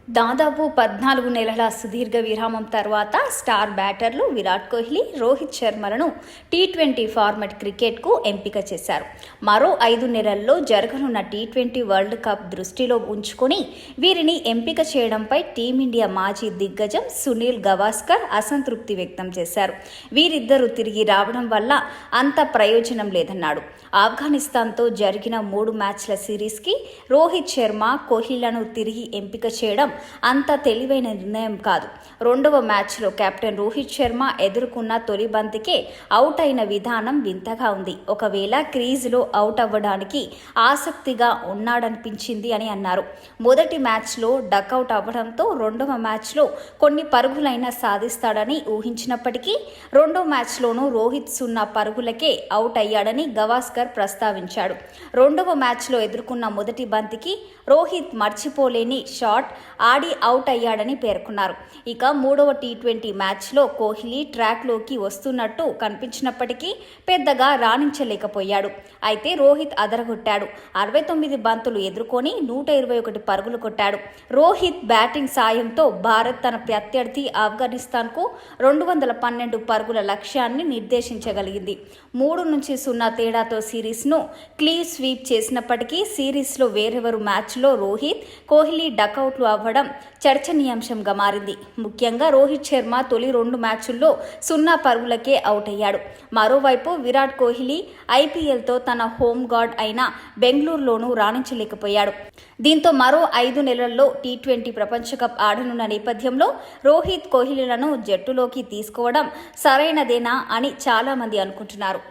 దాదాపు 14 నెలల సుదీర్ఘ విరామం తర్వాత స్టార్ బ్యాటర్లు విరాట్ కోహ్లీ, రోహిత్ శర్మలను టీ20 ఫార్మాట్ క్రికెట్కు ఎంపిక చేశారు. మరో 5 నెలల్లో జరగనున్న టీ20 వరల్డ్ కప్ దృష్టిలో ఉంచుకొని వీరిని ఎంపిక చేయడంపై టీమిండియా మాజీ దిగ్గజం సునీల్ గవాస్కర్ అసంతృప్తి వ్యక్తం చేశారు. వీరిద్దరూ తిరిగి రావడం వల్ల అంత ప్రయోజనం లేదన్నాడు. ఆఫ్ఘనిస్తాన్తో జరిగిన 3 మ్యాచ్ల సిరీస్కి రోహిత్ శర్మ, కోహ్లీలను తిరిగి ఎంపిక చేయడం అంత తెలివైన నిర్ణయం కాదు. 2వ మ్యాచ్లో కెప్టెన్ రోహిత్ శర్మ ఎదుర్కొన్న తొలి బంతికే అవుట్ అయిన విధానం వింతగా ఉంది. ఒకవేళ క్రీజులో అవుట్ అవ్వడానికి ఆసక్తిగా ఉన్నాడనిపించింది అని అన్నారు. మొదటి మ్యాచ్లో డకౌట్ అవ్వడంతో 2వ మ్యాచ్లో కొన్ని పరుగులైనా సాధిస్తాడని ఊహించినప్పటికీ 2వ మ్యాచ్లోనూ రోహిత్ 0 పరుగులకే అవుట్ అయ్యాడని గవాస్కర్ ప్రస్తావించాడు. 2వ మ్యాచ్లో ఎదుర్కొన్న మొదటి బంతికి రోహిత్ మర్చిపోలేని షాట్ ఆడి అవుట్ అయ్యాడని పేర్కొన్నారు. ఇక 3వ టీ20 మ్యాచ్లో కోహ్లీ ట్రాక్లోకి వస్తున్నట్టు కనిపించినప్పటికీ పెద్దగా రాణించలేకపోయాడు. అయితే రోహిత్ అదరగొట్టాడు. 69 బంతులు ఎదుర్కొని 121 పరుగులు కొట్టాడు. రోహిత్ బ్యాటింగ్ సాయంతో భారత్ తన ప్రత్యర్థి ఆఫ్ఘనిస్తాన్కు 212 పరుగుల లక్ష్యాన్ని నిర్దేశించగలిగింది. 3-0 తేడాతో సిరీస్ను క్లీన్ స్వీప్ చేసినప్పటికీ సిరీస్లో వేరెవరు మ్యాచ్లో రోహిత్, కోహ్లీ డకౌట్లు అవ్వడం చర్చనీయాంశంగా మారింది. ముఖ్యంగా రోహిత్ శర్మ తొలి 2 మ్యాచ్ల్లో 0 పరుగులకే అవుట్ అయ్యాడు. మరోవైపు విరాట్ కోహ్లీ ఐపీఎల్తో తన హోమ్ గార్డ్ అయిన బెంగళూరులోనూ రాణించలేకపోయాడు. దీంతో మరో 5 నెలల్లో టీ20 ప్రపంచ కప్ ఆడనున్న నేపథ్యంలో రోహిత్, కోహ్లీలను జట్టులోకి తీసుకోవడం సరైనదేనా అని చాలామంది అనుకుంటున్నారు.